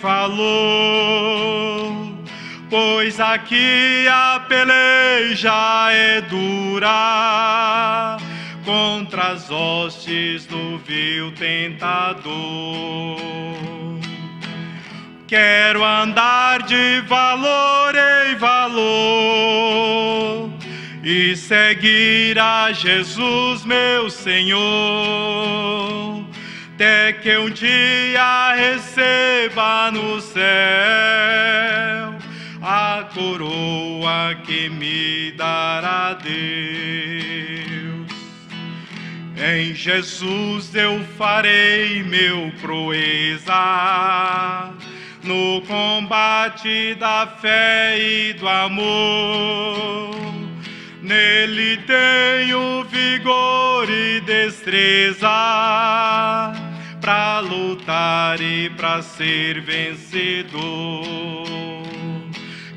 valor, pois aqui a peleja é dura contra as hostes do vil tentador. Quero andar de valor em valor e seguir a Jesus, meu Senhor, até que um dia receba no céu a coroa que me dará Deus. Em Jesus eu farei meu proeza no combate da fé e do amor. Nele tenho vigor e destreza para lutar e para ser vencedor.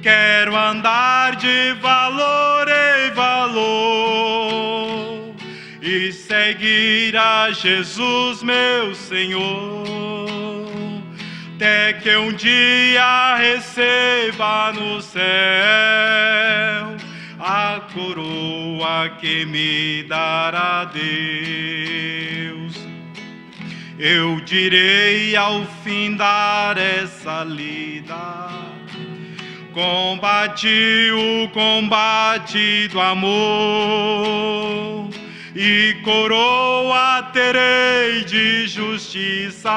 Quero andar de valor em valor e seguir a Jesus, meu Senhor, até que um dia receba no céu a coroa que me dará Deus. Eu direi ao findar essa lida: combati o combate do amor, e coroa terei de justiça,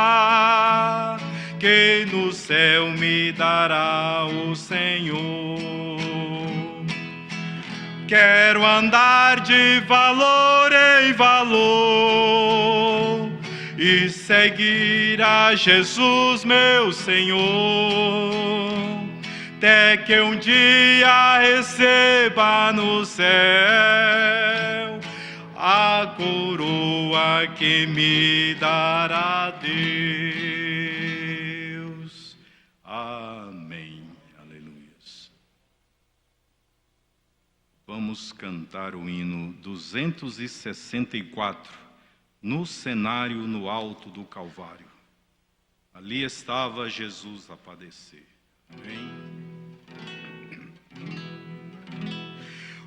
que no céu me dará o Senhor. Quero andar de valor em valor e seguir a Jesus, meu Senhor, até que um dia receba no céu a coroa que me dará Deus. Amém. Aleluias. Vamos cantar o hino 264, no cenário no alto do Calvário. Ali estava Jesus a padecer. Amém.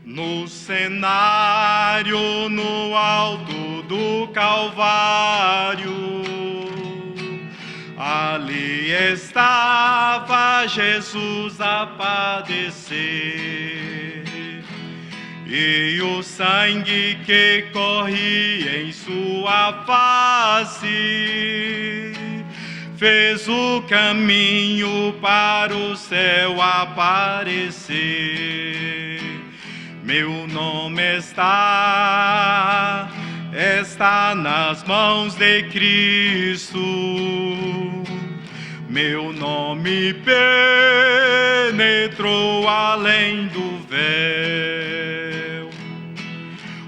No cenário no alto do Calvário, ali estava Jesus a padecer, e o sangue que corria em sua face fez o caminho para o céu aparecer. Meu nome está nas mãos de Cristo. Meu nome penetrou além do véu.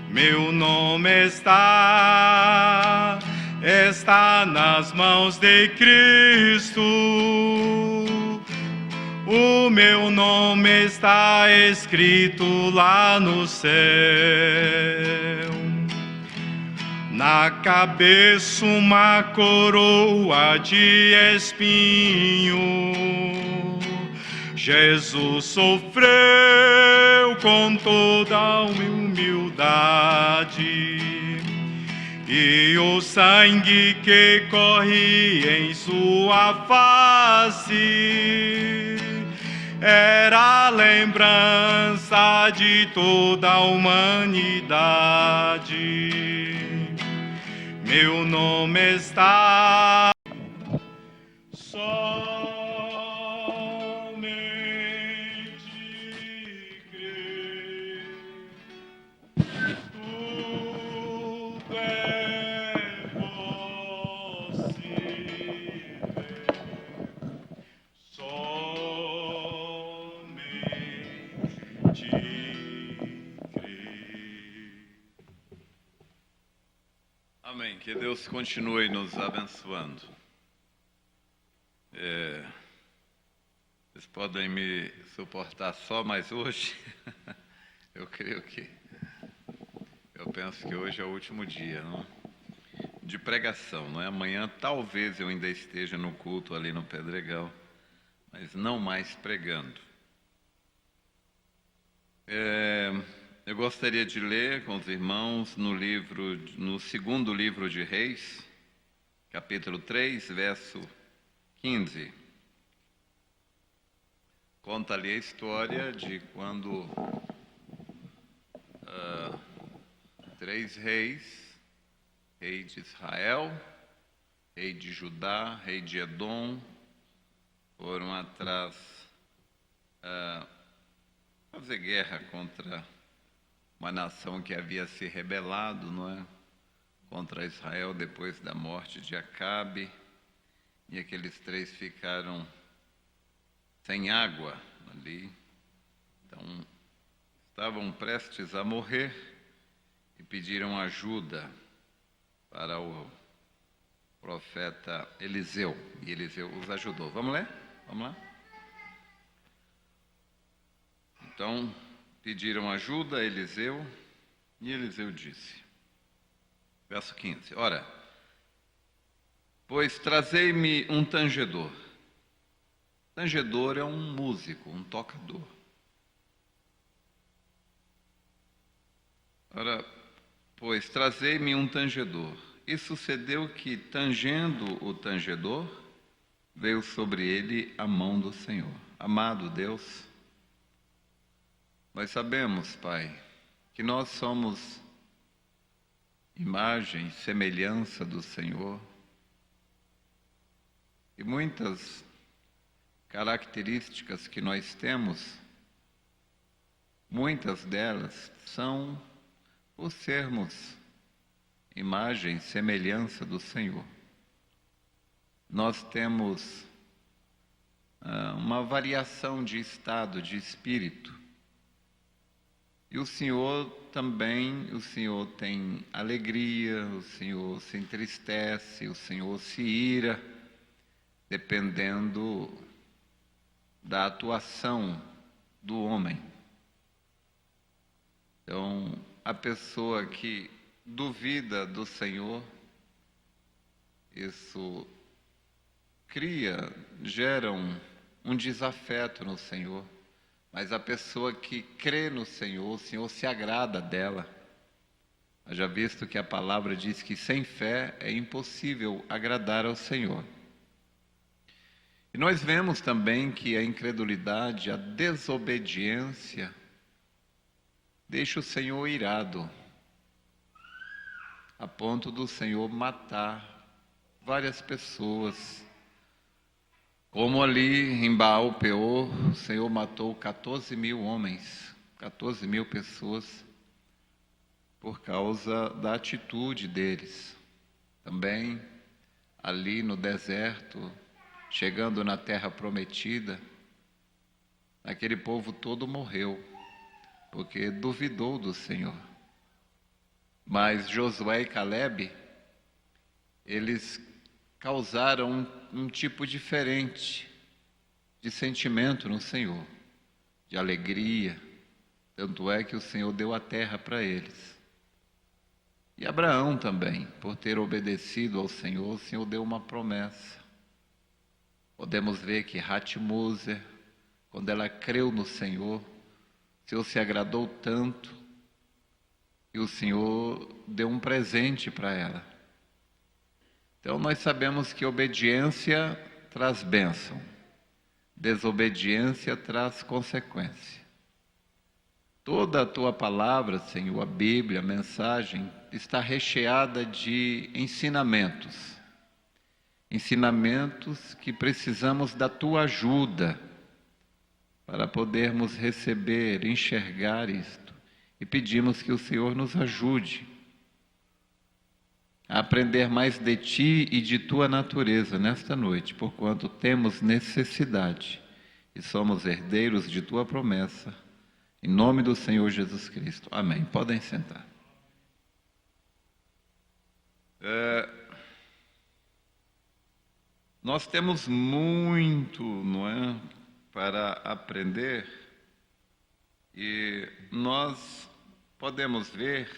Meu nome está nas mãos de Cristo. O meu nome está escrito lá no céu. Na cabeça uma coroa de espinho. Jesus sofreu com toda a humildade, e o sangue que corria em sua face era a lembrança de toda a humanidade. Meu nome está somente crer. Tudo é possível. Somente crer. Amém. Que Deus continue nos abençoando. Vocês podem me suportar só mais hoje? Eu penso que hoje é o último dia, não? de pregação, não é? Amanhã talvez eu ainda esteja no culto ali no Pedregal, mas não mais pregando. Eu gostaria de ler com os irmãos no segundo livro de Reis, capítulo 3, verso 15. Conta ali a história de quando 3 reis, rei de Israel, rei de Judá, rei de Edom, foram atrás fazer guerra contra uma nação que havia se rebelado, não é? Contra Israel depois da morte de Acabe, e aqueles 3 ficaram sem água ali, então estavam prestes a morrer e pediram ajuda para o profeta Eliseu, e Eliseu os ajudou. Vamos ler? Vamos lá? Então, pediram ajuda a Eliseu, e Eliseu disse, verso 15, ora, pois trazei-me um tangedor. Tangedor é um músico, um tocador. Ora, pois trazei-me um tangedor. E sucedeu que, tangendo o tangedor, veio sobre ele a mão do Senhor. Amado Deus, nós sabemos, Pai, que nós somos imagem, semelhança do Senhor, e muitas características que nós temos, muitas delas são por sermos imagem, semelhança do Senhor. Nós temos uma variação de estado, de espírito. E o Senhor também, o Senhor tem alegria, o Senhor se entristece, o Senhor se ira, dependendo da atuação do homem. Então, a pessoa que duvida do Senhor, isso gera um desafeto no Senhor. Mas a pessoa que crê no Senhor, o Senhor se agrada dela. Haja visto que a palavra diz que sem fé é impossível agradar ao Senhor. E nós vemos também que a incredulidade, a desobediência, deixa o Senhor irado, a ponto do Senhor matar várias pessoas. Como ali em Baal Peor, o Senhor matou 14.000 homens, 14.000 pessoas, por causa da atitude deles. Também ali no deserto, chegando na terra prometida, aquele povo todo morreu, porque duvidou do Senhor. Mas Josué e Calebe, eles causaram um tipo diferente de sentimento no Senhor, de alegria. Tanto é que o Senhor deu a terra para eles. E Abraão também, por ter obedecido ao Senhor, o Senhor deu uma promessa. Podemos ver que Ratimoser, quando ela creu no Senhor, o Senhor se agradou tanto e o Senhor deu um presente para ela. Então nós sabemos que obediência traz bênção, desobediência traz consequência. Toda a tua palavra, Senhor, a Bíblia, a mensagem, está recheada de ensinamentos. Ensinamentos que precisamos da tua ajuda para podermos receber, enxergar isto. E pedimos que o Senhor nos ajude a aprender mais de ti e de tua natureza nesta noite, porquanto temos necessidade e somos herdeiros de tua promessa. Em nome do Senhor Jesus Cristo. Amém. Podem sentar. Nós temos muito, não é, para aprender, e nós podemos ver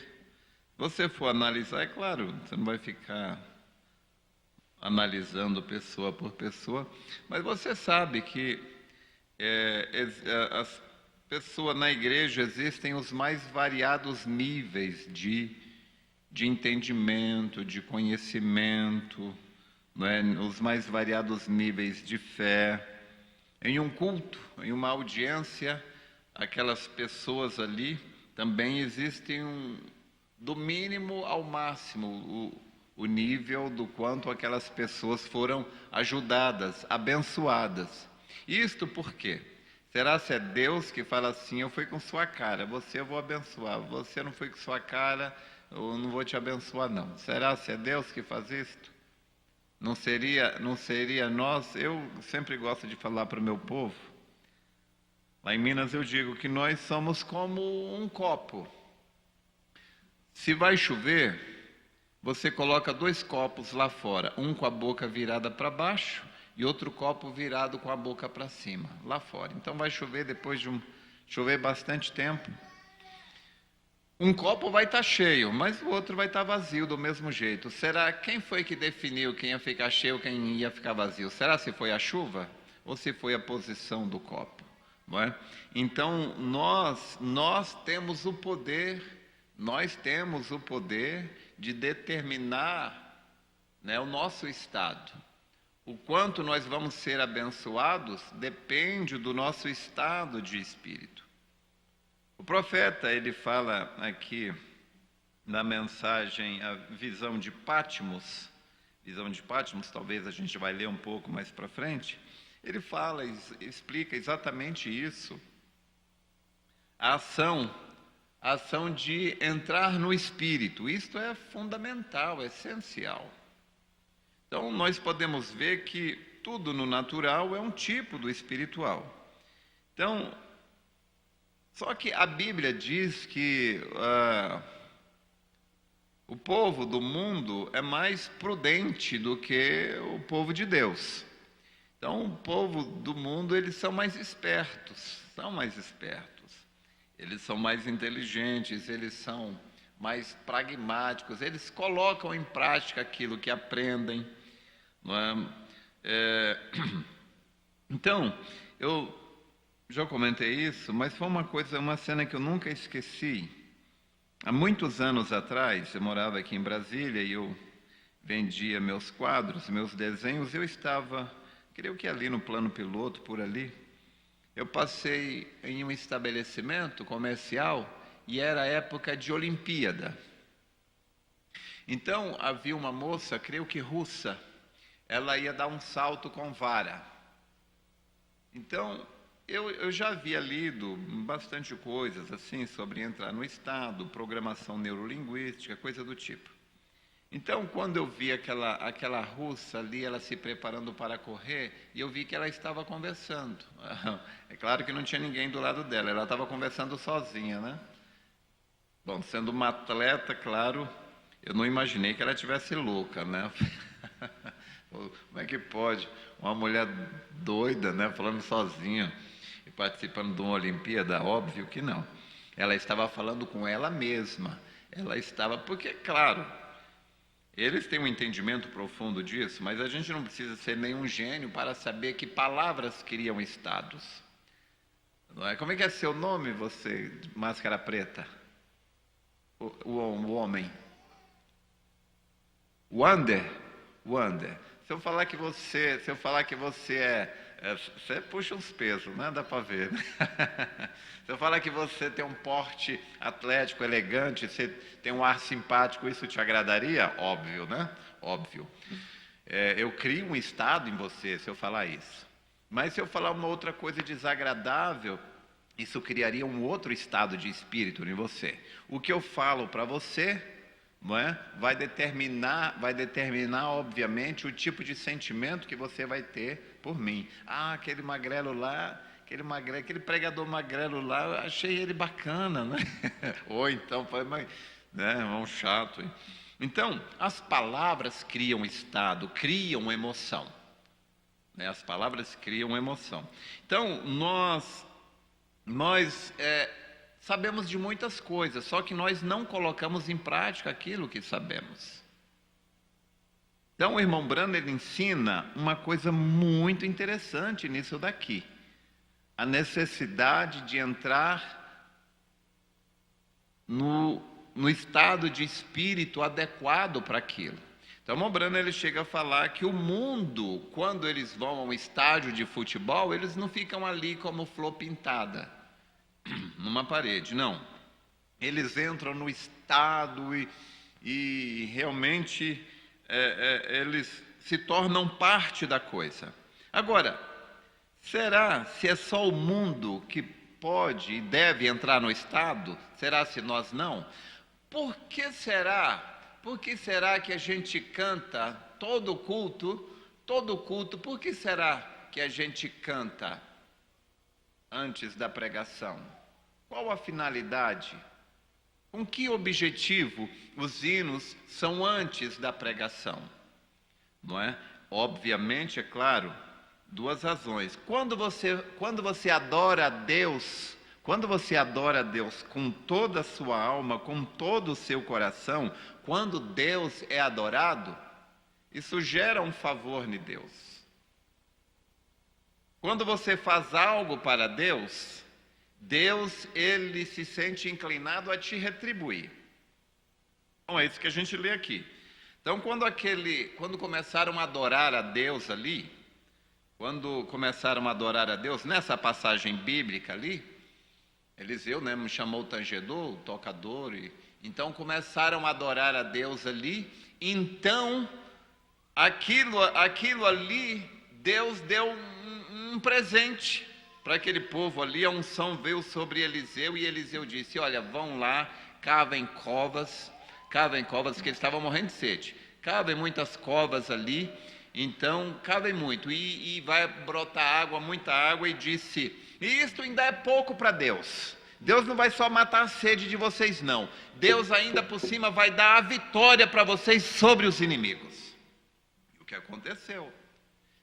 você for analisar, é claro, você não vai ficar analisando pessoa por pessoa, mas você sabe que as pessoas na igreja existem os mais variados níveis de entendimento, de conhecimento, não é? Os mais variados níveis de fé. Em um culto, em uma audiência, aquelas pessoas ali também existem do mínimo ao máximo o nível do quanto aquelas pessoas foram ajudadas, abençoadas. Isto por quê? Será se é Deus que fala assim, eu fui com sua cara, você eu vou abençoar, você não foi com sua cara, eu não vou te abençoar não. Será se é Deus que faz isto? Não seria nós? Eu sempre gosto de falar para o meu povo, lá em Minas eu digo que nós somos como um copo. Se vai chover, você coloca 2 copos lá fora, um com a boca virada para baixo e outro copo virado com a boca para cima, lá fora. Então vai chover, depois de chover bastante tempo, um copo vai estar cheio, mas o outro vai estar vazio do mesmo jeito. Será quem foi que definiu quem ia ficar cheio, quem ia ficar vazio? Será se foi a chuva ou se foi a posição do copo? Não é? Então nós temos o poder, de determinar, né, o nosso estado. O quanto nós vamos ser abençoados depende do nosso estado de espírito. O profeta, ele fala aqui na mensagem a visão de Patmos, talvez a gente vai ler um pouco mais para frente, ele fala, explica exatamente isso, a ação de entrar no Espírito. Isto é fundamental, é essencial. Então, nós podemos ver que tudo no natural é um tipo do espiritual. Então, só que a Bíblia diz que o povo do mundo é mais prudente do que o povo de Deus. Então, o povo do mundo, eles são mais espertos, eles são mais inteligentes, eles são mais pragmáticos, eles colocam em prática aquilo que aprendem. Não é? Então, eu já comentei isso, mas foi uma cena que eu nunca esqueci. Há muitos anos atrás, eu morava aqui em Brasília e eu vendia meus quadros, meus desenhos. Eu estava, creio que ali no plano piloto, por ali. Eu passei em um estabelecimento comercial e era época de Olimpíada. Então, havia uma moça, creio que russa, ela ia dar um salto com vara. Então, eu já havia lido bastante coisas assim sobre entrar no estado, programação neurolinguística, coisa do tipo. Então, quando eu vi aquela russa ali, ela se preparando para correr, e eu vi que ela estava conversando. É claro que não tinha ninguém do lado dela, ela estava conversando sozinha, né? Bom, sendo uma atleta, claro, eu não imaginei que ela estivesse louca, né? Como é que pode? Uma mulher doida, né? Falando sozinha e participando de uma Olimpíada? Óbvio que não. Ela estava falando com ela mesma. Porque, claro, eles têm um entendimento profundo disso, mas a gente não precisa ser nenhum gênio para saber que palavras criam estados. Não é? Como é que é seu nome, você, máscara preta? O homem. Wander. Se eu falar que você você puxa uns pesos, né? Dá para ver. Né? Se eu falar que você tem um porte atlético, elegante, você tem um ar simpático, isso te agradaria? Óbvio, né? Óbvio. Eu crio um estado em você se eu falar isso. Mas se eu falar uma outra coisa desagradável, isso criaria um outro estado de espírito em você. O que eu falo para você, não é? Vai determinar, obviamente, o tipo de sentimento que você vai ter por mim. Ah, aquele magrelo lá, aquele pregador magrelo lá, eu achei ele bacana, né? Ou então, né, um chato. Então, as palavras criam estado, criam emoção. Né? As palavras criam emoção. Então, nós sabemos de muitas coisas, só que nós não colocamos em prática aquilo que sabemos. Então o irmão Branham, ele ensina uma coisa muito interessante nisso daqui. A necessidade de entrar no estado de espírito adequado para aquilo. Então o irmão Branham, ele chega a falar que o mundo, quando eles vão a um estádio de futebol, eles não ficam ali como flor pintada numa parede, não. Eles entram no estado e realmente eles se tornam parte da coisa. Agora, será se é só o mundo que pode e deve entrar no estado? Será se nós não? Por que será? Por que será que a gente canta todo culto, por que será que a gente canta antes da pregação? Qual a finalidade? Com que objetivo os hinos são antes da pregação? Não é? Obviamente, é claro, duas razões. Quando você adora a Deus, com toda a sua alma, com todo o seu coração, quando Deus é adorado, isso gera um favor em Deus. Quando você faz algo para Deus, ele se sente inclinado a te retribuir. Então é isso que a gente lê aqui. Então quando começaram a adorar a Deus ali, nessa passagem bíblica ali, Eliseu, né, me chamou o tangedor, o tocador, então começaram a adorar a Deus ali. Então aquilo ali, Deus deu um presente para aquele povo ali. A unção veio sobre Eliseu e Eliseu disse: olha, vão lá, cavem covas, que eles estavam morrendo de sede. Cavem muitas covas ali, então cavem muito, e vai brotar água, muita água, e disse: e isto ainda é pouco para Deus. Deus não vai só matar a sede de vocês, não. Deus ainda por cima vai dar a vitória para vocês sobre os inimigos. E o que aconteceu?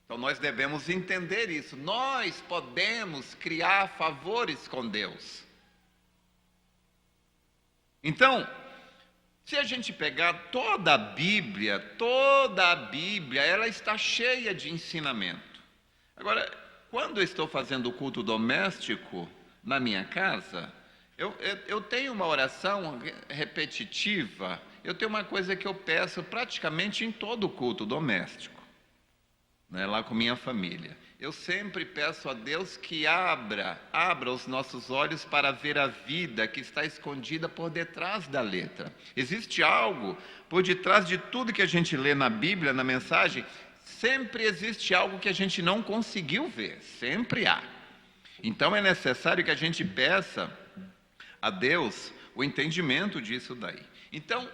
Então nós devemos entender isso. Nós podemos criar favores com Deus. Então, se a gente pegar toda a Bíblia, ela está cheia de ensinamento. Agora, quando eu estou fazendo o culto doméstico na minha casa, eu tenho uma oração repetitiva, eu tenho uma coisa que eu peço praticamente em todo o culto doméstico, né, lá com minha família. Eu sempre peço a Deus que abra os nossos olhos para ver a vida que está escondida por detrás da letra. Existe algo por detrás de tudo que a gente lê na Bíblia, na mensagem. Sempre existe algo que a gente não conseguiu ver, sempre há. Então é necessário que a gente peça a Deus o entendimento disso daí. Então,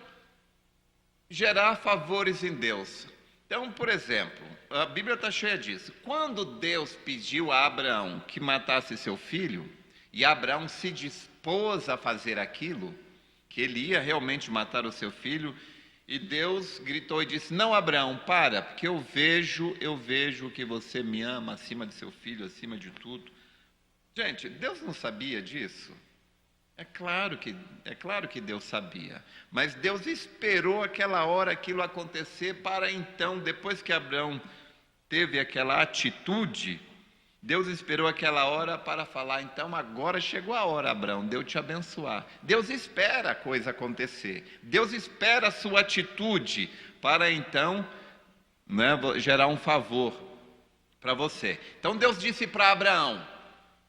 gerar favores em Deus. Então, por exemplo, a Bíblia está cheia disso. Quando Deus pediu a Abraão que matasse seu filho, e Abraão se dispôs a fazer aquilo, que ele ia realmente matar o seu filho, e Deus gritou e disse: não, Abraão, para, porque eu vejo que você me ama acima de seu filho, acima de tudo. Gente, Deus não sabia disso? É claro que Deus sabia, mas Deus esperou aquela hora aquilo acontecer para então, depois que Abraão teve aquela atitude, Deus esperou aquela hora para falar: então agora chegou a hora, Abraão, de eu te abençoar. Deus espera a coisa acontecer, Deus espera a sua atitude para então, né, gerar um favor para você. Então Deus disse para Abraão: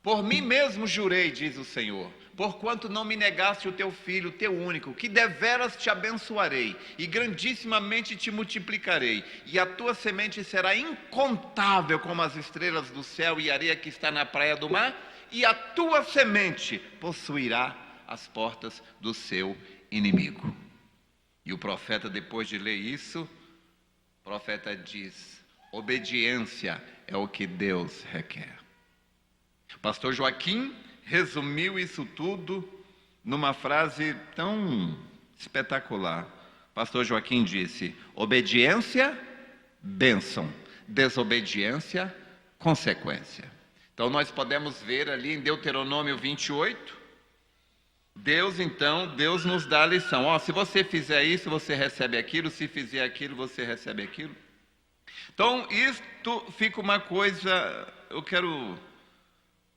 por mim mesmo jurei, diz o Senhor, porquanto não me negaste o teu filho, teu único, que deveras te abençoarei, e grandissimamente te multiplicarei, e a tua semente será incontável como as estrelas do céu e a areia que está na praia do mar, e a tua semente possuirá as portas do seu inimigo. E o profeta, depois de ler isso, o profeta diz: obediência é o que Deus requer. O pastor Joaquim resumiu isso tudo numa frase tão espetacular. Pastor Joaquim disse: obediência, bênção; desobediência, consequência. Então nós podemos ver ali em Deuteronômio 28, Deus nos dá a lição. Ó, se você fizer isso, você recebe aquilo. Se fizer aquilo, você recebe aquilo. Então, isto fica uma coisa, eu quero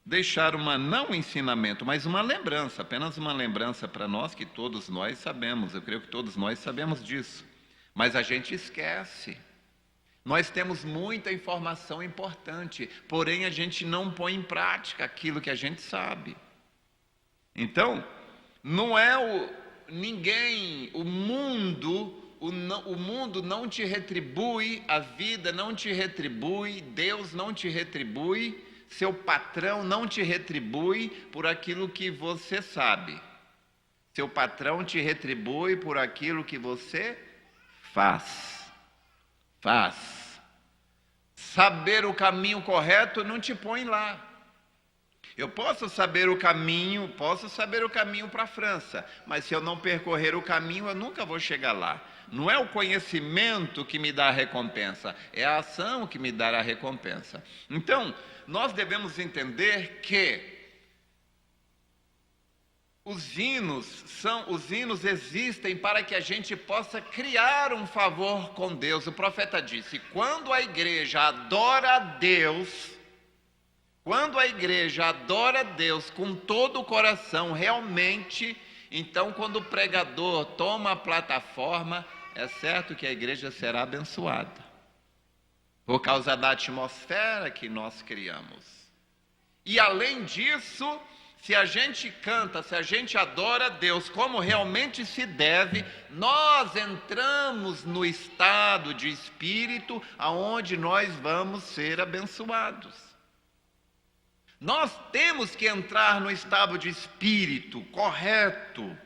deixar não um ensinamento, mas uma lembrança, apenas uma lembrança para nós, que todos nós sabemos, eu creio que todos nós sabemos disso, mas a gente esquece. Nós temos muita informação importante, porém a gente não põe em prática aquilo que a gente sabe. Então, não é o mundo não te retribui, a vida não te retribui, Deus não te retribui, seu patrão não te retribui por aquilo que você sabe. Seu patrão te retribui por aquilo que você faz. Saber o caminho correto não te põe lá. Eu posso saber o caminho para a França, mas se eu não percorrer o caminho, eu nunca vou chegar lá. Não é o conhecimento que me dá a recompensa, é a ação que me dá a recompensa. Então, nós devemos entender que os hinos existem para que a gente possa criar um favor com Deus. O profeta disse: quando a igreja adora a Deus, com todo o coração, realmente, então quando o pregador toma a plataforma, é certo que a igreja será abençoada, por causa da atmosfera que nós criamos. E além disso, se a gente canta, se a gente adora a Deus como realmente se deve, nós entramos no estado de espírito aonde nós vamos ser abençoados. Nós temos que entrar no estado de espírito correto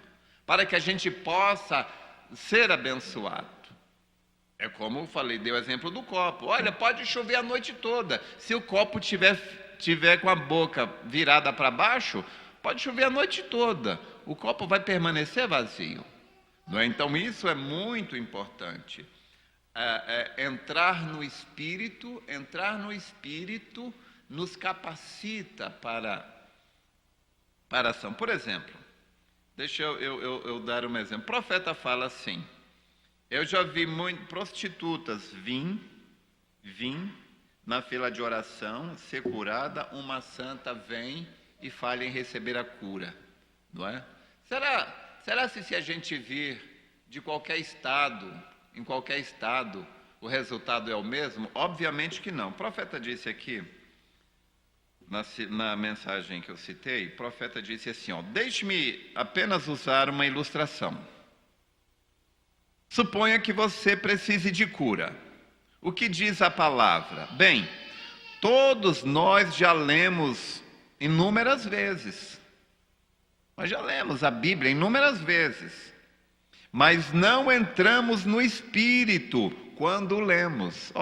para que a gente possa ser abençoado. É como eu falei, dei o exemplo do copo. Olha, pode chover a noite toda. Se o copo tiver com a boca virada para baixo, pode chover a noite toda. O copo vai permanecer vazio. Não é? Então isso é muito importante. Entrar no Espírito nos capacita para a ação. Por exemplo, deixa eu dar um exemplo. O profeta fala assim: eu já vi prostitutas vim na fila de oração, ser curada, uma santa vem e falha em receber a cura, não é? Será se a gente vir de qualquer estado, em qualquer estado, o resultado é o mesmo? Obviamente que não. O profeta disse aqui, na mensagem que eu citei, o profeta disse assim, deixe-me apenas usar uma ilustração. Suponha que você precise de cura. O que diz a palavra? Bem, todos nós já lemos inúmeras vezes. Nós já lemos a Bíblia inúmeras vezes. Mas não entramos no Espírito quando lemos.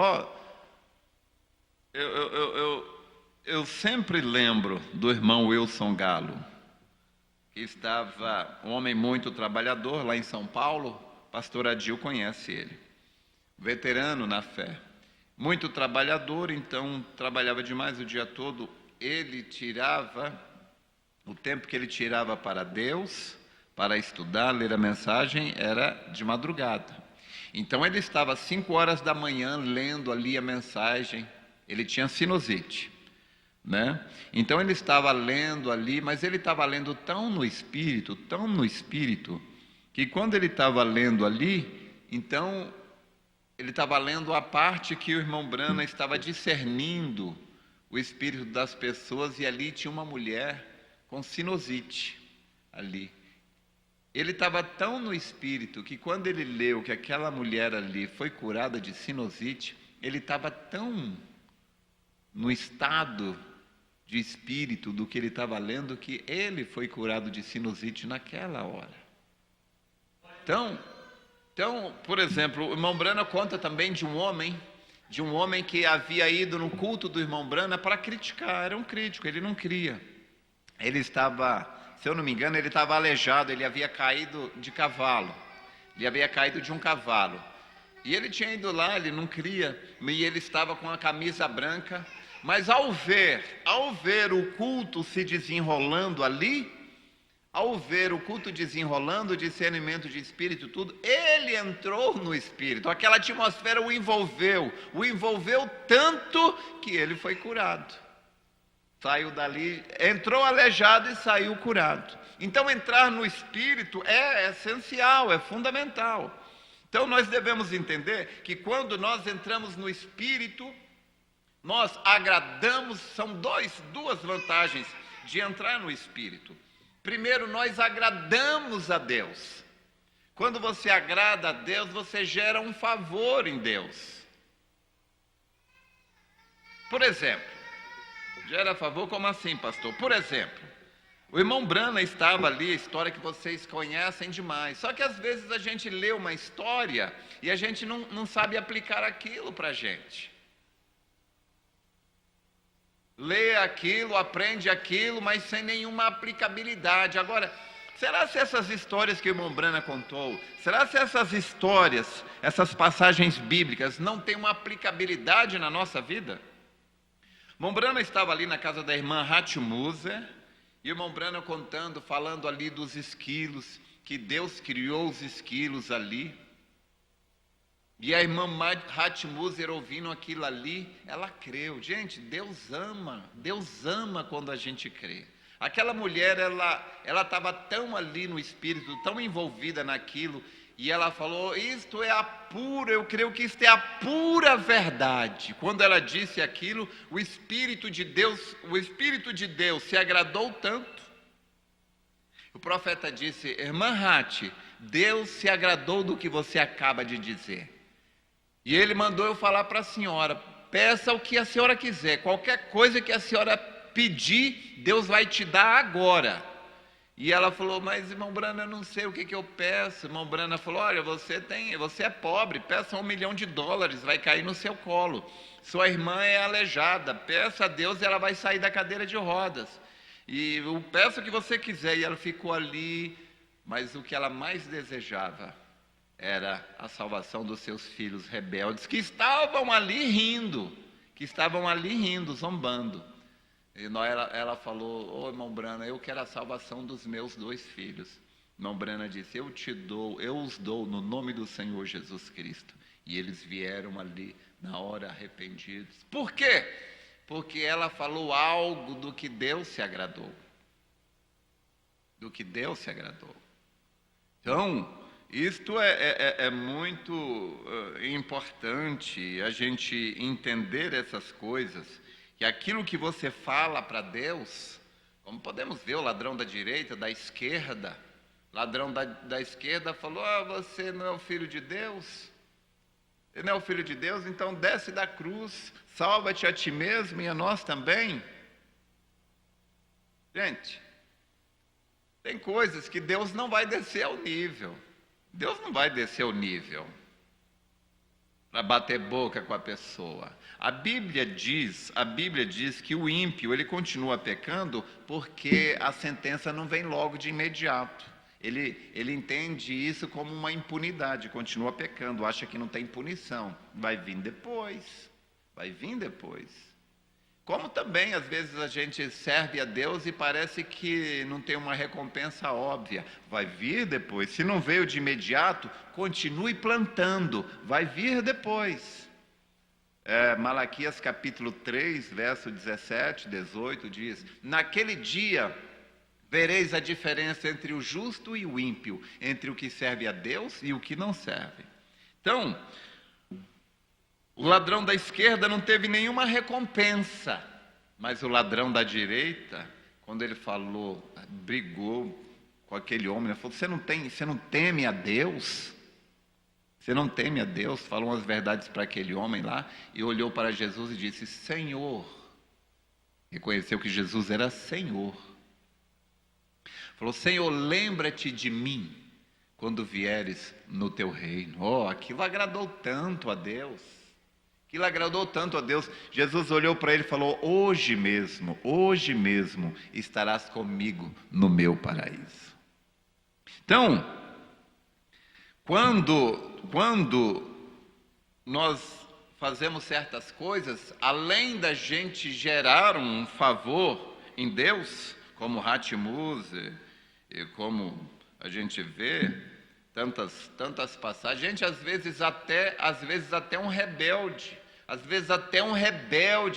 Eu sempre lembro do irmão Wilson Galo, que estava um homem muito trabalhador lá em São Paulo. Pastor Adil conhece ele, veterano na fé, muito trabalhador, então trabalhava demais o dia todo. Ele tirava, o tempo que ele tirava para Deus, para estudar, ler a mensagem, era de madrugada. Então ele estava às 5 horas da manhã lendo ali a mensagem. Ele tinha sinusite, né? Então ele estava lendo ali, mas ele estava lendo tão no Espírito, que quando ele estava lendo ali, então ele estava lendo a parte que o irmão Brana estava discernindo o espírito das pessoas, e ali tinha uma mulher com sinusite ali. Ele estava tão no espírito que quando ele leu que aquela mulher ali foi curada de sinusite, ele estava tão no estado de espírito do que ele estava lendo, que ele foi curado de sinusite naquela hora. Então, por exemplo, o irmão Brana conta também de um homem que havia ido no culto do irmão Brana para criticar. Era um crítico, ele não cria. Ele estava, se eu não me engano, ele estava aleijado, ele havia caído de cavalo. Ele havia caído de um cavalo. E ele tinha ido lá, ele não cria, e ele estava com a camisa branca. Mas ao ver o culto se desenrolando ali, ao ver o culto desenrolando, o discernimento de espírito, tudo, ele entrou no espírito. Aquela atmosfera o envolveu tanto que ele foi curado. Saiu dali, entrou aleijado e saiu curado. Então entrar no espírito é essencial, é fundamental. Então nós devemos entender que quando nós entramos no espírito, nós agradamos, são duas vantagens de entrar no espírito. Primeiro, nós agradamos a Deus. Quando você agrada a Deus, você gera um favor em Deus. Por exemplo, gera favor como assim, pastor? Por exemplo, o irmão Brana estava ali, história que vocês conhecem demais. Só que às vezes a gente lê uma história e a gente não sabe aplicar aquilo para a gente. Lê aquilo, aprende aquilo, mas sem nenhuma aplicabilidade. Agora, será se essas histórias que o irmão Brana contou, será se essas histórias, essas passagens bíblicas não têm uma aplicabilidade na nossa vida? O irmão Brana estava ali na casa da irmã Hatmuser, e o irmão Brana contando, falando ali dos esquilos, que Deus criou os esquilos ali. E a irmã Hatmuser ouvindo aquilo ali, ela creu. Gente, Deus ama quando a gente crê. Aquela mulher, ela estava tão ali no espírito, tão envolvida naquilo, e ela falou, isto é eu creio que isto é a pura verdade. Quando ela disse aquilo, o Espírito de Deus se agradou tanto. O profeta disse, irmã Hat, Deus se agradou do que você acaba de dizer. E ele mandou eu falar para a senhora, peça o que a senhora quiser, qualquer coisa que a senhora pedir, Deus vai te dar agora. E ela falou, mas irmão Brana, eu não sei o que eu peço. Irmão Brana falou, olha, você é pobre, peça $1 milhão, vai cair no seu colo. Sua irmã é aleijada, peça a Deus e ela vai sair da cadeira de rodas. E eu peço o que você quiser. E ela ficou ali, mas o que ela mais desejava era a salvação dos seus filhos rebeldes, que estavam ali rindo, zombando. E ela falou, irmão Brana, eu quero a salvação dos meus 2 filhos. Irmão Brana disse, eu os dou no nome do Senhor Jesus Cristo. E eles vieram ali na hora arrependidos. Por quê? Porque ela falou algo do que Deus se agradou. Então, isto é muito importante a gente entender essas coisas, que aquilo que você fala para Deus, como podemos ver o ladrão da direita, da esquerda, ladrão da esquerda falou, você não é o filho de Deus? Você não é o filho de Deus? Então desce da cruz, salva-te a ti mesmo e a nós também. Gente, tem coisas que Deus não vai descer ao nível. Deus não vai descer ao nível para bater boca com a pessoa. A Bíblia diz que o ímpio, ele continua pecando porque a sentença não vem logo de imediato. Ele entende isso como uma impunidade, continua pecando, acha que não tem punição. Vai vir depois. Como também, às vezes, a gente serve a Deus e parece que não tem uma recompensa óbvia. Vai vir depois. Se não veio de imediato, continue plantando. Vai vir depois. Malaquias capítulo 3, verso 17, 18, diz, naquele dia vereis a diferença entre o justo e o ímpio, entre o que serve a Deus e o que não serve. Então, o ladrão da esquerda não teve nenhuma recompensa, mas o ladrão da direita, quando ele falou, brigou com aquele homem, ele falou, você não teme a Deus? Você não teme a Deus? Falou umas verdades para aquele homem lá, e olhou para Jesus e disse, Senhor. Reconheceu que Jesus era Senhor. Falou, Senhor, lembra-te de mim quando vieres no teu reino. Aquilo agradou tanto a Deus. Jesus olhou para ele e falou, hoje mesmo estarás comigo no meu paraíso. Então, quando nós fazemos certas coisas, além da gente gerar um favor em Deus, como Hatmuser E como a gente vê tantas passagens, gente, às vezes até um rebelde,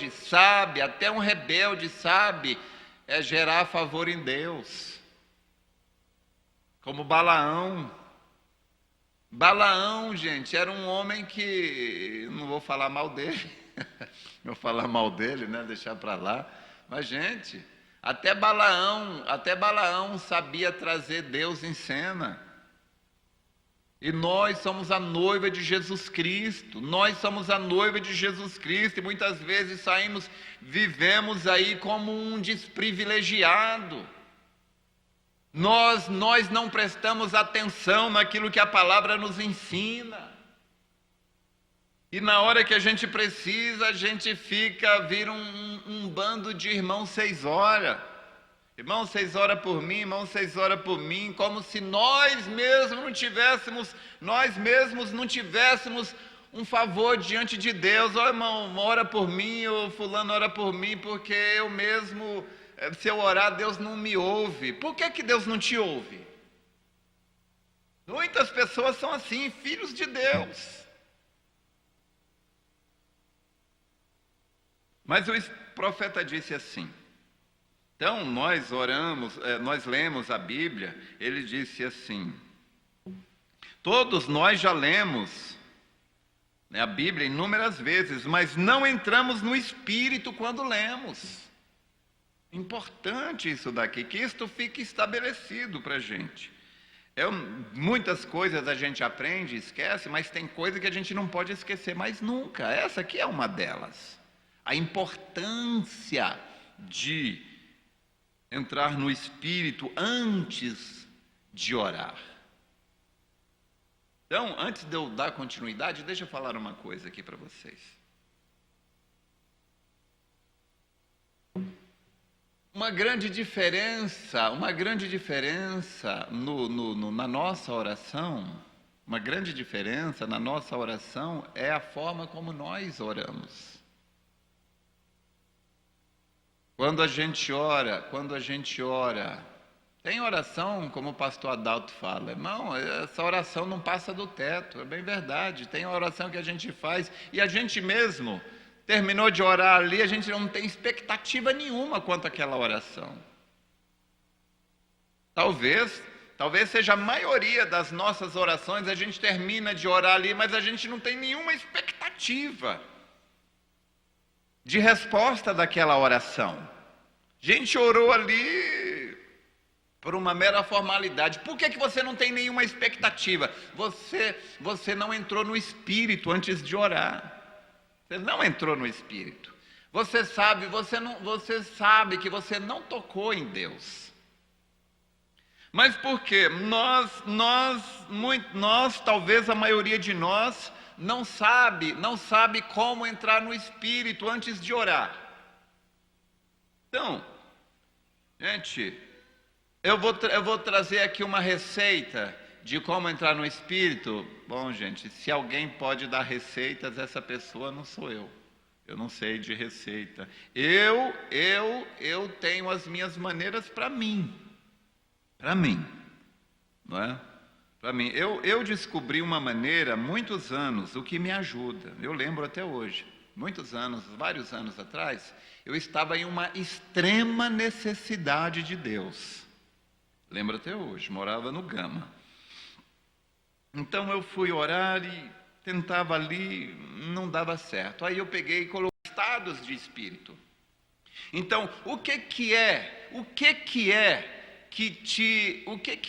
sabe gerar favor em Deus. Como Balaão. Balaão, gente, era um homem que, não vou falar mal dele, vou falar mal dele, né, deixar para lá, mas, gente, até Balaão sabia trazer Deus em cena. E nós somos a noiva de Jesus Cristo, e muitas vezes vivemos aí como um desprivilegiado. Nós não prestamos atenção naquilo que a palavra nos ensina. E na hora que a gente precisa, a gente vira um bando de irmão 6 horas. Irmão 6 horas por mim, irmão 6 horas por mim, como se nós mesmos não tivéssemos um favor diante de Deus. Ó, irmão, ora por mim, ou fulano ora por mim, porque eu mesmo, se eu orar, Deus não me ouve. Por que Deus não te ouve? Muitas pessoas são assim, filhos de Deus. Mas o profeta disse assim. Então, nós lemos a Bíblia, ele disse assim, todos nós já lemos, né, a Bíblia inúmeras vezes, mas não entramos no Espírito quando lemos. Importante isso daqui, que isto fique estabelecido para a gente. Muitas coisas a gente aprende e esquece, mas tem coisa que a gente não pode esquecer mais nunca. Essa aqui é uma delas. A importância de entrar no Espírito antes de orar. Então, antes de eu dar continuidade, deixa eu falar uma coisa aqui para vocês. Uma grande diferença na nossa oração, é a forma como nós oramos. Quando a gente ora, tem oração, como o pastor Adalto fala, irmão, essa oração não passa do teto, é bem verdade. Tem oração que a gente faz e a gente mesmo terminou de orar ali, a gente não tem expectativa nenhuma quanto àquela oração. Talvez seja a maioria das nossas orações, a gente termina de orar ali, mas a gente não tem nenhuma expectativa de resposta daquela oração. A gente orou ali por uma mera formalidade. Por que você não tem nenhuma expectativa? Você não entrou no Espírito antes de orar. Você não entrou no Espírito. Você sabe que você não tocou em Deus. Mas por quê? Nós, talvez a maioria de nós, não sabe como entrar no Espírito antes de orar. Então, gente, eu vou trazer aqui uma receita de como entrar no Espírito. Bom, gente, se alguém pode dar receitas, essa pessoa não sou eu. Eu não sei de receita. Eu tenho as minhas maneiras para mim, não é? Para mim, eu descobri uma maneira há muitos anos, o que me ajuda. Eu lembro até hoje, vários anos atrás, eu estava em uma extrema necessidade de Deus. Lembro até hoje, morava no Gama. Então eu fui orar e tentava ali, não dava certo. Aí eu peguei e coloquei estados de espírito. Então, o que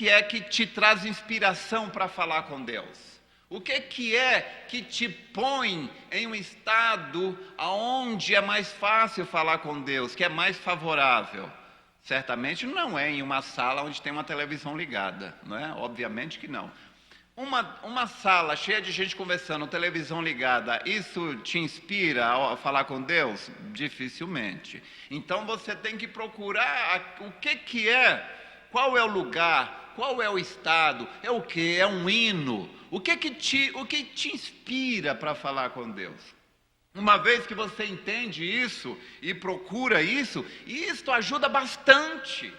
é que te traz inspiração para falar com Deus? O que é que te põe em um estado onde é mais fácil falar com Deus, que é mais favorável? Certamente não é em uma sala onde tem uma televisão ligada, não é? Obviamente que não. Uma sala cheia de gente conversando, televisão ligada, isso te inspira a falar com Deus? Dificilmente. Então você tem que procurar o que é, qual é o lugar, qual é o estado, é o que? É um hino. O que te inspira para falar com Deus? Uma vez que você entende isso e procura isso, isto ajuda bastante.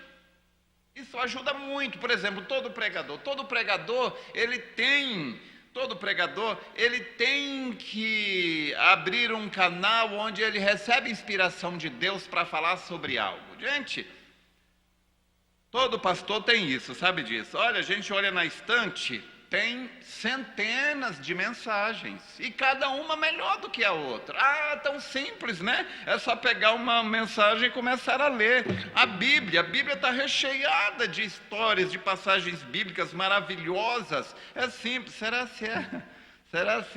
Isso ajuda muito. Por exemplo, todo pregador, ele tem que abrir um canal onde ele recebe inspiração de Deus para falar sobre algo. Gente, todo pastor tem isso, sabe disso? Olha, a gente olha na estante, tem centenas de mensagens, e cada uma melhor do que a outra. Tão simples, né? É só pegar uma mensagem e começar a ler. A Bíblia está recheada de histórias, de passagens bíblicas maravilhosas. É simples. Será se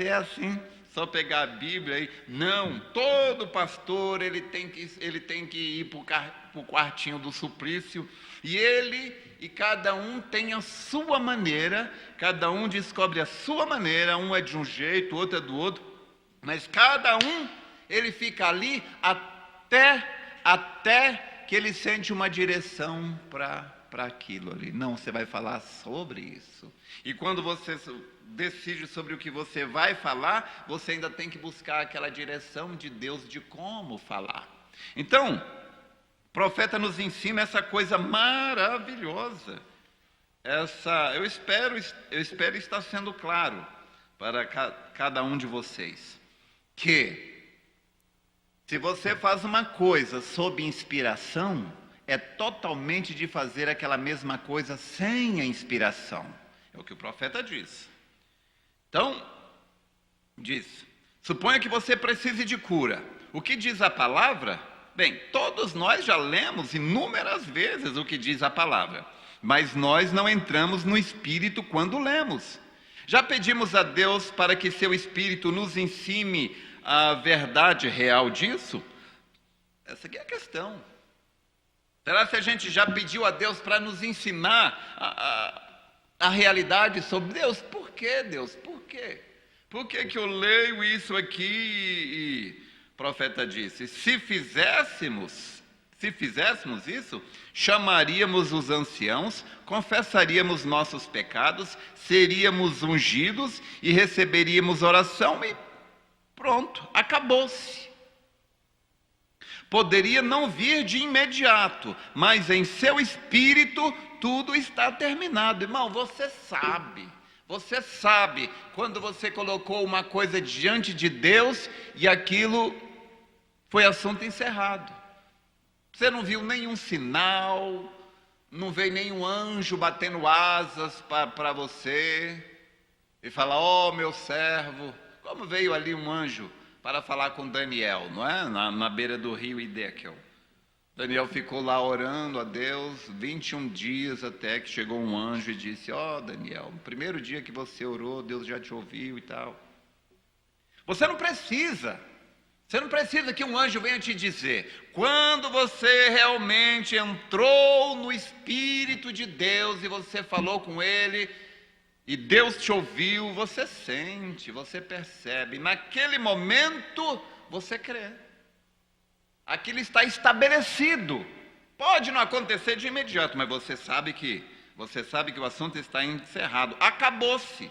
é assim? Só pegar a Bíblia aí? Não, todo pastor ele tem que ir para o quartinho do suplício, e cada um tem a sua maneira, cada um descobre a sua maneira, um é de um jeito, outro é do outro, mas cada um, ele fica ali até que ele sente uma direção para aquilo ali. Não, você vai falar sobre isso. E quando você decide sobre o que você vai falar, você ainda tem que buscar aquela direção de Deus de como falar. Então, o profeta nos ensina essa coisa maravilhosa. Eu espero estar sendo claro para cada um de vocês, que se você faz uma coisa sob inspiração, é totalmente de fazer aquela mesma coisa sem a inspiração. É o que o profeta diz. Então, diz, suponha que você precise de cura. O que diz a palavra? Bem, todos nós já lemos inúmeras vezes o que diz a palavra, mas nós não entramos no Espírito quando lemos. Já pedimos a Deus para que seu Espírito nos ensine a verdade real disso? Essa aqui é a questão. Será que a gente já pediu a Deus para nos ensinar a realidade sobre Deus? Por que, Deus? Por quê? Por que eu leio isso aqui e o profeta disse, se fizéssemos isso, chamaríamos os anciãos, confessaríamos nossos pecados, seríamos ungidos e receberíamos oração e pronto, acabou-se. Poderia não vir de imediato, mas em seu espírito tudo está terminado. Irmão, você sabe quando você colocou uma coisa diante de Deus e aquilo foi assunto encerrado. Você não viu nenhum sinal, não veio nenhum anjo batendo asas para você e falar, ó meu servo, como veio ali um anjo para falar com Daniel, não é? Na beira do rio Hidekel. Daniel ficou lá orando a Deus 21 dias até que chegou um anjo e disse, ó Daniel, no primeiro dia que você orou, Deus já te ouviu e tal. Você não precisa que um anjo venha te dizer. Quando você realmente entrou no Espírito de Deus e você falou com Ele, e Deus te ouviu, você sente, você percebe. Naquele momento, você crê. Aquilo está estabelecido. Pode não acontecer de imediato, mas você sabe que o assunto está encerrado. Acabou-se.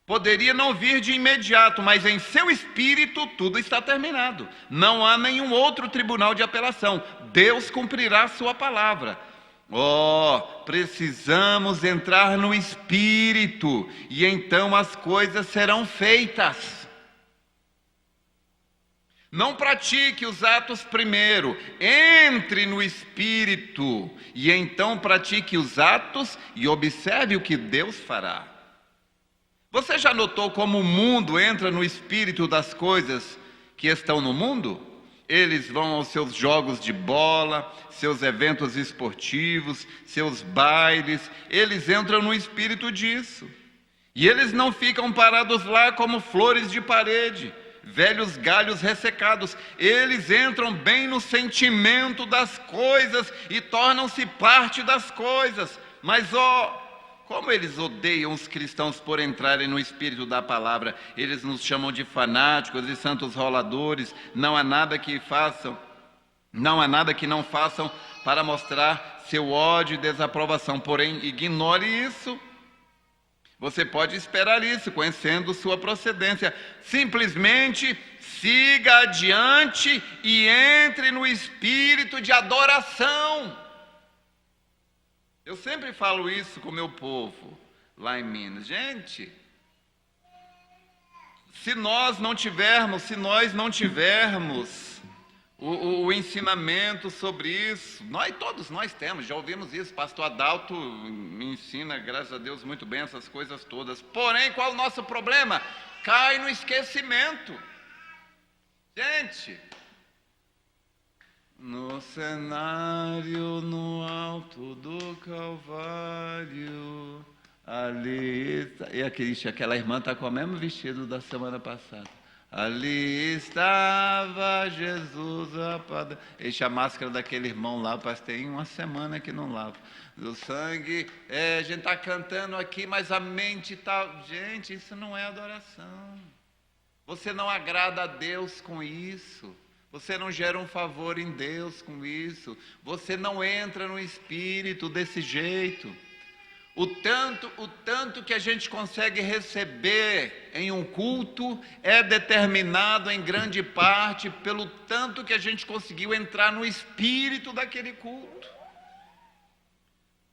Poderia não vir de imediato, mas em seu espírito tudo está terminado. Não há nenhum outro tribunal de apelação. Deus cumprirá a sua palavra. Precisamos entrar no Espírito, e então as coisas serão feitas. Não pratique os atos primeiro, entre no Espírito, e então pratique os atos e observe o que Deus fará. Você já notou como o mundo entra no espírito das coisas que estão no mundo? Eles vão aos seus jogos de bola, seus eventos esportivos, seus bailes, eles entram no espírito disso. E eles não ficam parados lá como flores de parede, velhos galhos ressecados. Eles entram bem no sentimento das coisas e tornam-se parte das coisas. Mas como eles odeiam os cristãos por entrarem no espírito da palavra. Eles nos chamam de fanáticos e santos roladores. Não há nada que não façam para mostrar seu ódio e desaprovação. Porém, ignore isso. Você pode esperar isso, conhecendo sua procedência. Simplesmente siga adiante e entre no espírito de adoração. Eu sempre falo isso com o meu povo lá em Minas. Gente, se nós não tivermos o ensinamento sobre isso, todos nós temos, já ouvimos isso, pastor Adalto me ensina, graças a Deus, muito bem essas coisas todas. Porém, qual o nosso problema? Cai no esquecimento. Gente, no cenário no alto do Calvário, ali está. E aquela irmã está com o mesmo vestido da semana passada. Ali estava Jesus a padecer. Eixe, a máscara daquele irmão lá, parece que tem uma semana que não lava. Do sangue, a gente está cantando aqui, mas a mente está... Gente, isso não é adoração. Você não agrada a Deus com isso. Você não gera um favor em Deus com isso. Você não entra no Espírito desse jeito. O tanto que a gente consegue receber em um culto é determinado em grande parte pelo tanto que a gente conseguiu entrar no espírito daquele culto.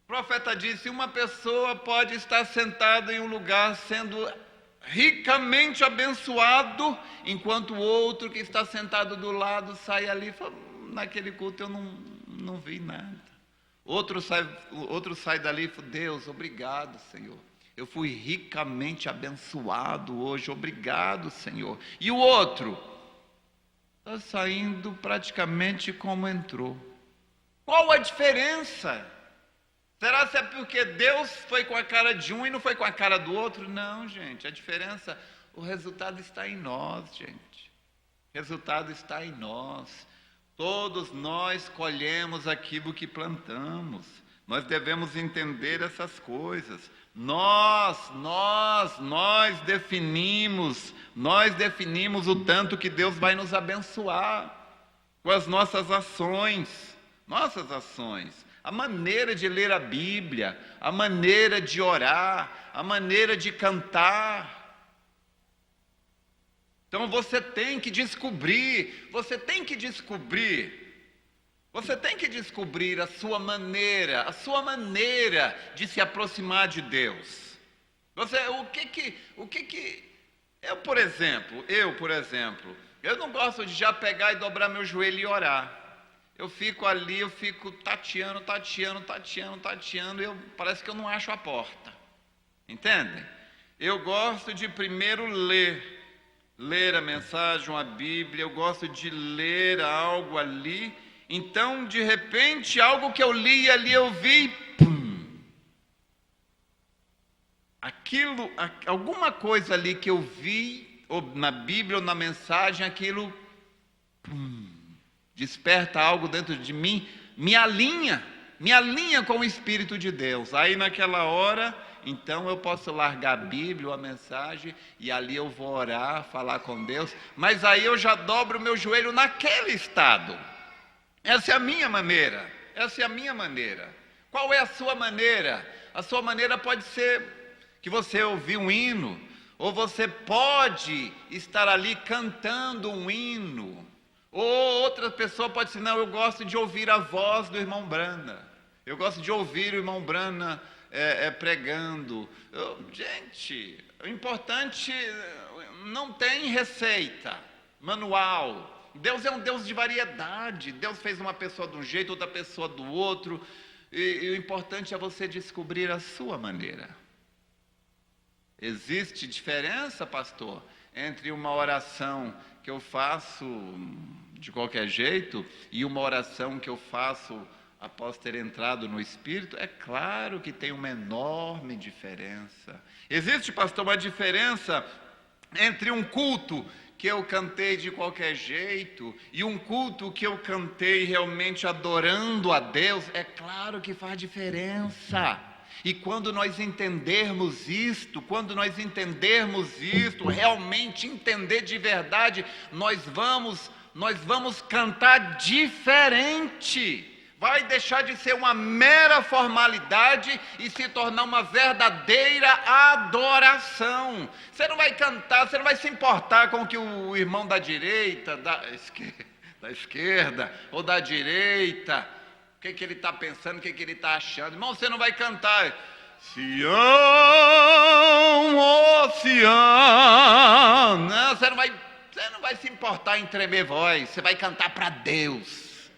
O profeta disse: uma pessoa pode estar sentada em um lugar sendo ricamente abençoado, enquanto o outro que está sentado do lado sai ali e fala: naquele culto eu não vi nada. Outro sai dali e fala: Deus, obrigado, Senhor. Eu fui ricamente abençoado hoje, obrigado, Senhor. E o outro está saindo praticamente como entrou. Qual a diferença? Será que é porque Deus foi com a cara de um e não foi com a cara do outro? Não, gente, a diferença, o resultado está em nós, gente. O resultado está em nós. Todos nós colhemos aquilo que plantamos. Nós devemos entender essas coisas. Nós definimos o tanto que Deus vai nos abençoar com as nossas ações. A maneira de ler a Bíblia, a maneira de orar, a maneira de cantar. Então você tem que descobrir a sua maneira de se aproximar de Deus. Eu, por exemplo, eu não gosto de já pegar e dobrar meu joelho e orar. Eu fico tateando, e parece que eu não acho a porta. Entendem? Eu gosto de primeiro ler a mensagem, a Bíblia, eu gosto de ler algo ali. Então, de repente, algo que eu li ali, eu vi, alguma coisa ali que eu vi, ou na Bíblia ou na mensagem, aquilo desperta algo dentro de mim, me alinha com o Espírito de Deus. Aí naquela hora, então eu posso largar a Bíblia, a mensagem, e ali eu vou orar, falar com Deus, mas aí eu já dobro o meu joelho naquele estado. Essa é a minha maneira. Qual é a sua maneira? A sua maneira pode ser que você ouviu um hino, ou você pode estar ali cantando um hino, ou outra pessoa pode dizer: não, eu gosto de ouvir a voz do irmão Brana, eu gosto de ouvir o irmão Brana pregando. Gente, o importante, não tem receita, manual. Deus é um Deus de variedade. Deus fez uma pessoa de um jeito, outra pessoa do outro, e o importante é você descobrir a sua maneira. Existe diferença, pastor, entre uma oração que eu faço de qualquer jeito e uma oração que eu faço após ter entrado no Espírito? É claro que tem uma enorme diferença. Existe, pastor, uma diferença entre um culto que eu cantei de qualquer jeito e um culto que eu cantei realmente adorando a Deus? É claro que faz diferença. E quando nós entendermos isto, realmente entender de verdade, nós vamos cantar diferente. Vai deixar de ser uma mera formalidade e se tornar uma verdadeira adoração. Você não vai cantar, você não vai se importar com o que o irmão da direita, da esquerda ou da direita que ele está pensando, o que ele está achando. Irmão, você não vai cantar Sião, oh Sião. Não, você não vai se importar em tremer voz. Você vai cantar para Deus.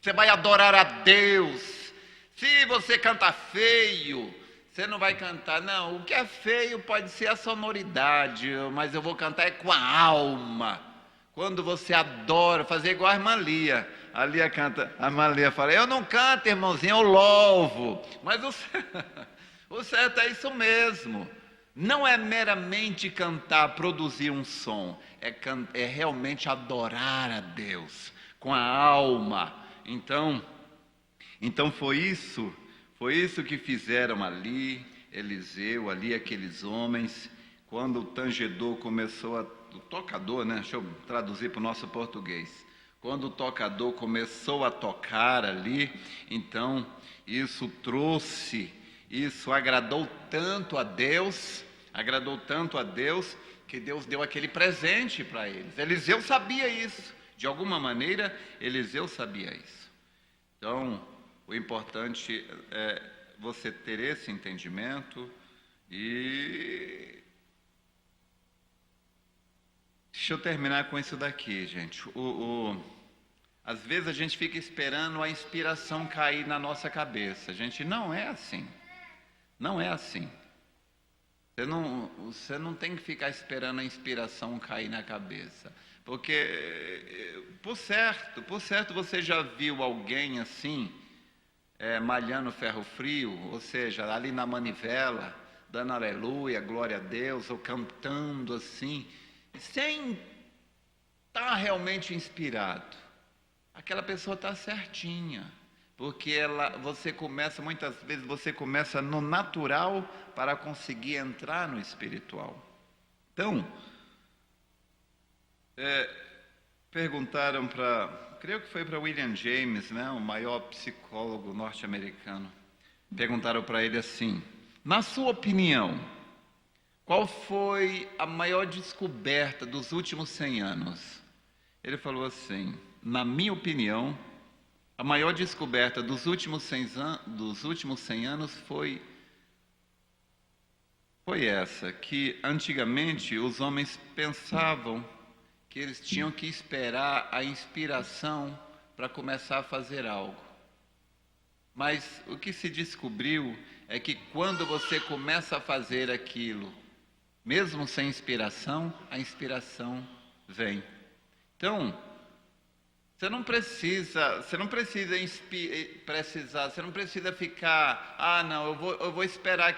Você vai adorar a Deus. Se você canta feio, você não vai cantar. Não, o que é feio pode ser a sonoridade, mas eu vou cantar é com a alma. Quando você adora, fazer igual a irmã Lia. A Lia canta, a irmã Lia fala, eu não canto, irmãozinho, eu louvo. Mas o certo é isso mesmo. Não é meramente cantar, produzir um som. É realmente adorar a Deus com a alma. Então foi isso que fizeram ali, Eliseu, ali aqueles homens, quando o tangedor começou o tocador, né? Deixa eu traduzir para o nosso português. Quando o tocador começou a tocar ali, então isso agradou tanto a Deus, que Deus deu aquele presente para eles. Eliseu sabia isso, de alguma maneira Eliseu sabia isso. Então, o importante é você ter esse entendimento e... Deixa eu terminar com isso daqui, gente. Às vezes a gente fica esperando a inspiração cair na nossa cabeça. Gente, não é assim. Não é assim. Você não tem que ficar esperando a inspiração cair na cabeça. Porque, por certo, você já viu alguém assim, malhando ferro frio, ou seja, ali na manivela, dando aleluia, glória a Deus, ou cantando assim, sem estar realmente inspirado. Aquela pessoa está certinha, porque muitas vezes você começa no natural para conseguir entrar no espiritual. Então, perguntaram creio que foi para William James, né, o maior psicólogo norte-americano, perguntaram para ele assim, na sua opinião, qual foi a maior descoberta dos últimos 100 anos? Ele falou assim, na minha opinião, a maior descoberta dos últimos 100 anos foi essa, que antigamente os homens pensavam que eles tinham que esperar a inspiração para começar a fazer algo. Mas o que se descobriu é que quando você começa a fazer aquilo, mesmo sem inspiração, a inspiração vem. Então, você não precisa ficar, não, eu vou esperar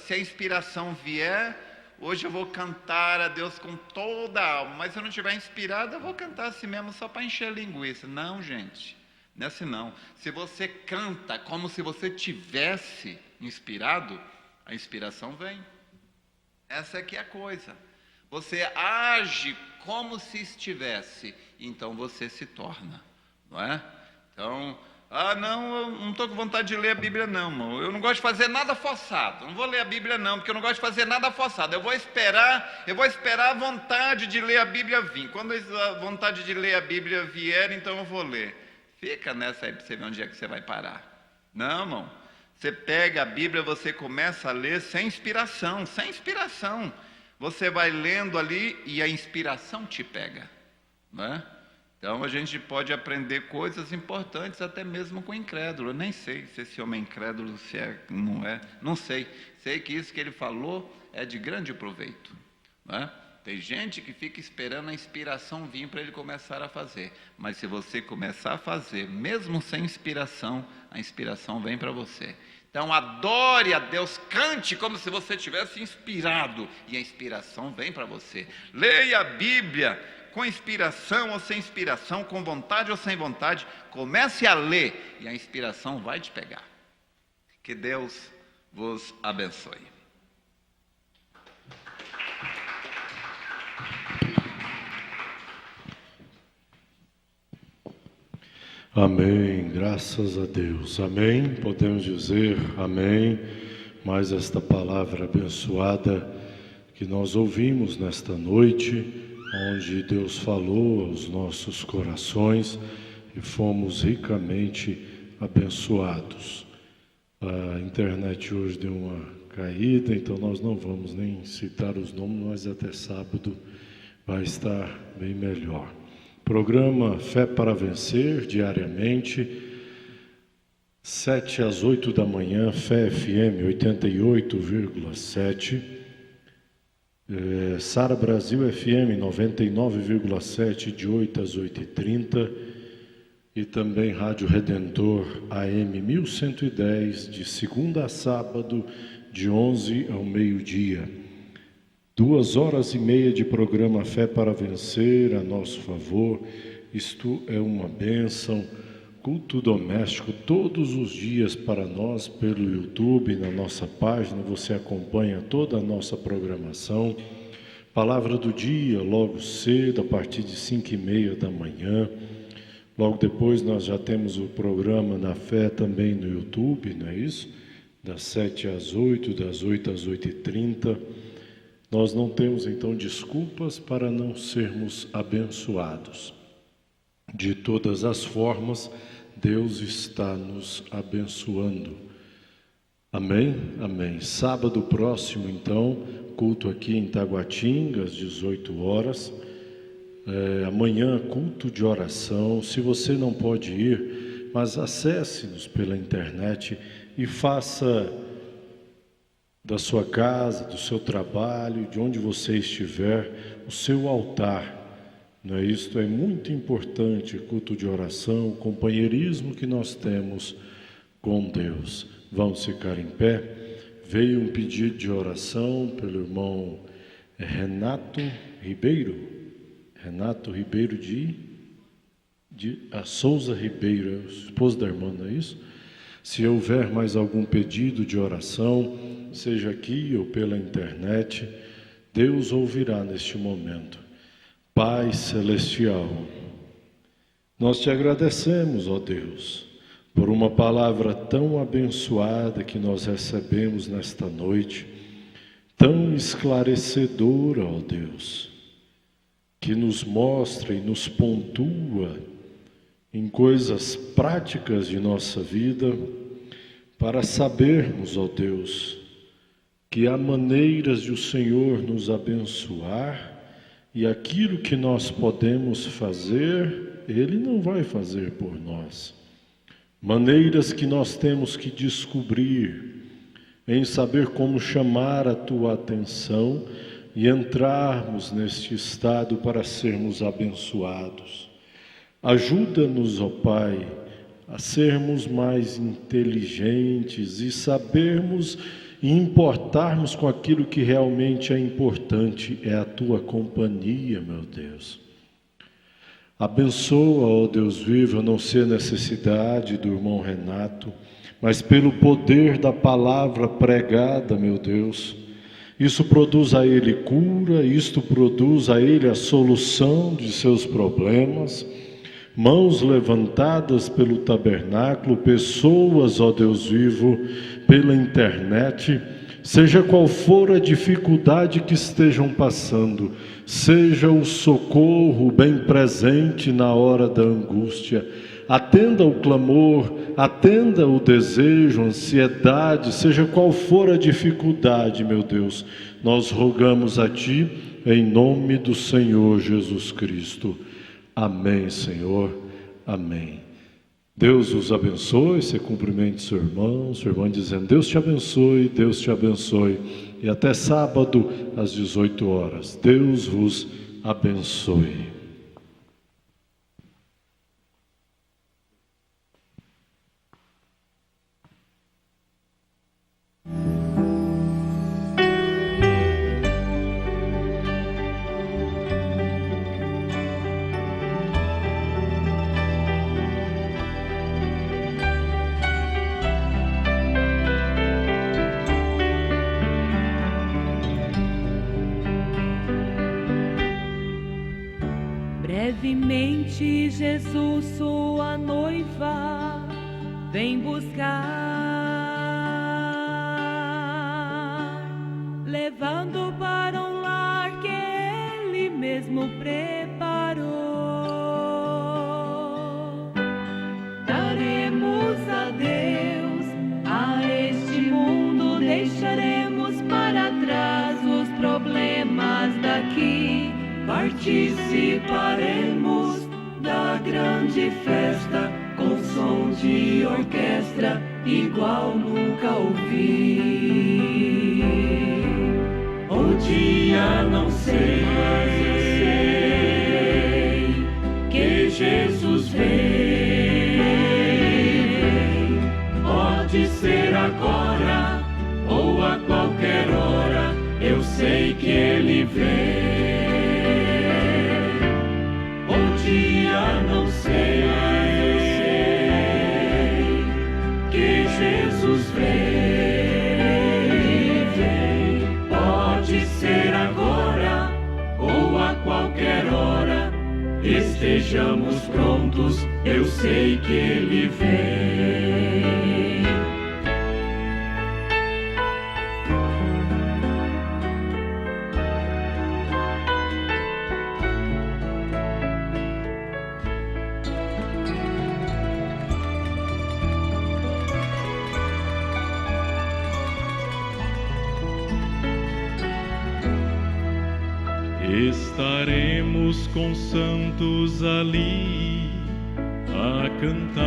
se a inspiração vier, hoje eu vou cantar a Deus com toda a alma, mas se eu não estiver inspirado, eu vou cantar assim mesmo só para encher linguiça. Não, gente, não é assim não. Se você canta como se você tivesse inspirado, a inspiração vem. Essa aqui é a coisa. Você age como se estivesse, então você se torna, não é? Então, não, eu não estou com vontade de ler a Bíblia não, irmão. Eu não gosto de fazer nada forçado. Não vou ler a Bíblia não, porque eu não gosto de fazer nada forçado. Eu vou esperar a vontade de ler a Bíblia vir. Quando a vontade de ler a Bíblia vier, então eu vou ler. Fica nessa aí para você ver onde é que você vai parar. Não, irmão. Você pega a Bíblia, você começa a ler sem inspiração. Você vai lendo ali e a inspiração te pega, não é? Então a gente pode aprender coisas importantes até mesmo com o incrédulo. Eu nem sei se esse homem é incrédulo, se é, não é, não sei. Sei que isso que ele falou é de grande proveito, não é? Tem gente que fica esperando a inspiração vir para ele começar a fazer. Mas se você começar a fazer, mesmo sem inspiração, a inspiração vem para você. Então adore a Deus, cante como se você tivesse inspirado, e a inspiração vem para você. Leia a Bíblia com inspiração ou sem inspiração, com vontade ou sem vontade, comece a ler e a inspiração vai te pegar. Que Deus vos abençoe. Amém, graças a Deus, amém, podemos dizer amém, mais esta palavra abençoada que nós ouvimos nesta noite, onde Deus falou aos nossos corações e fomos ricamente abençoados. A internet hoje deu uma caída, então nós não vamos nem citar os nomes, mas até sábado vai estar bem melhor. Programa Fé para Vencer, diariamente, 7 às 8 da manhã, Fé FM 88,7, Sara Brasil FM 99,7, de 8 às 8h30, e também Rádio Redentor AM 1110, de segunda a sábado, de 11 ao meio-dia. 2h30 de programa Fé para Vencer a nosso favor. Isto é uma bênção. Culto doméstico todos os dias para nós pelo YouTube, na nossa página, você acompanha toda a nossa programação. Palavra do dia, logo cedo, a partir de 5h30 da manhã. Logo depois nós já temos o programa Na Fé também no YouTube, não é isso? Das 7 às 8, das 8 às 8h30. Nós não temos então desculpas para não sermos abençoados. De todas as formas, Deus está nos abençoando. Amém? Amém. Sábado próximo, então, culto aqui em Taguatinga, às 18h. Amanhã, culto de oração. Se você não pode ir, mas acesse-nos pela internet e faça da sua casa, do seu trabalho, de onde você estiver, o seu altar. Não é? Isto é muito importante, culto de oração, o companheirismo que nós temos com Deus. Vamos ficar em pé. Veio um pedido de oração pelo irmão Renato Ribeiro de Souza Ribeiro, esposo da irmã, não é isso? Se houver mais algum pedido de oração, seja aqui ou pela internet, Deus ouvirá neste momento. Pai Celestial, nós te agradecemos, ó Deus, por uma palavra tão abençoada que nós recebemos nesta noite, tão esclarecedora, ó Deus, que nos mostra e nos pontua em coisas práticas de nossa vida, para sabermos, ó Deus, que há maneiras de o Senhor nos abençoar, e aquilo que nós podemos fazer, Ele não vai fazer por nós. Maneiras que nós temos que descobrir, em saber como chamar a Tua atenção e entrarmos neste estado para sermos abençoados. Ajuda-nos, ó Pai, a sermos mais inteligentes e sabermos e importarmos com aquilo que realmente é importante, é a Tua companhia, meu Deus. Abençoa, ó Deus vivo, a não ser necessidade do irmão Renato, mas pelo poder da palavra pregada, meu Deus, isso produz a ele cura, isto produz a ele a solução de seus problemas, mãos levantadas pelo tabernáculo, pessoas, ó Deus vivo, pela internet, seja qual for a dificuldade que estejam passando, seja o socorro bem presente na hora da angústia, atenda o clamor, atenda o desejo, a ansiedade, seja qual for a dificuldade, meu Deus, nós rogamos a Ti, em nome do Senhor Jesus Cristo. Amém, Senhor. Amém. Deus os abençoe, você cumprimente seu irmão, sua irmã dizendo, Deus te abençoe, Deus te abençoe. E até sábado, às 18h. Deus vos abençoe. Brevemente Jesus sua noiva vem buscar, levando para um lar que Ele mesmo preparou. Daremos a participaremos da grande festa com som de orquestra igual nunca ouvi. O dia não sei, mas eu sei que Jesus vem. Pode ser agora ou a qualquer hora, eu sei que Ele vem. O dia não sei, mas eu sei que Jesus vem. Pode ser agora ou a qualquer hora, estejamos prontos, eu sei que Ele vem. Estaremos com santos ali a cantar,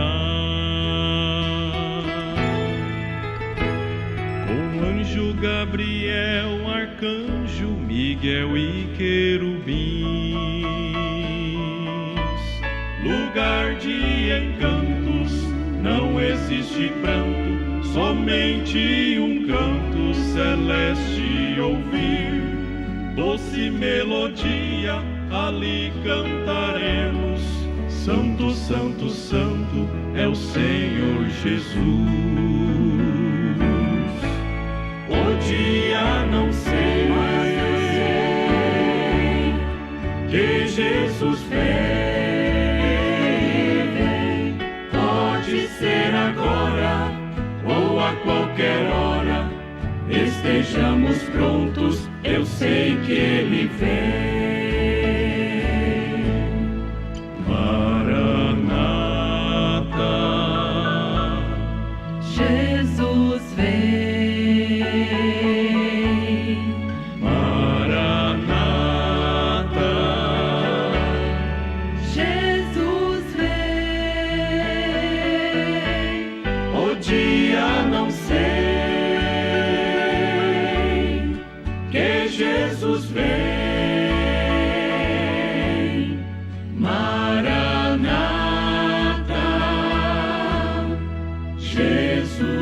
com anjo Gabriel, arcanjo Miguel e querubins. Lugar de encantos, não existe pranto, somente um canto celeste ouvir. Doce melodia, ali cantaremos. Santo, santo, santo é o Senhor Jesus. O dia não sei, mas eu sei que Jesus vem. Pode ser agora ou a qualquer hora, estejamos prontos, eu sei que Ele vem. Maranata, Jesus vem. Maranata, Jesus vem. o dia não sei que Jesus vem. Maranata, Jesus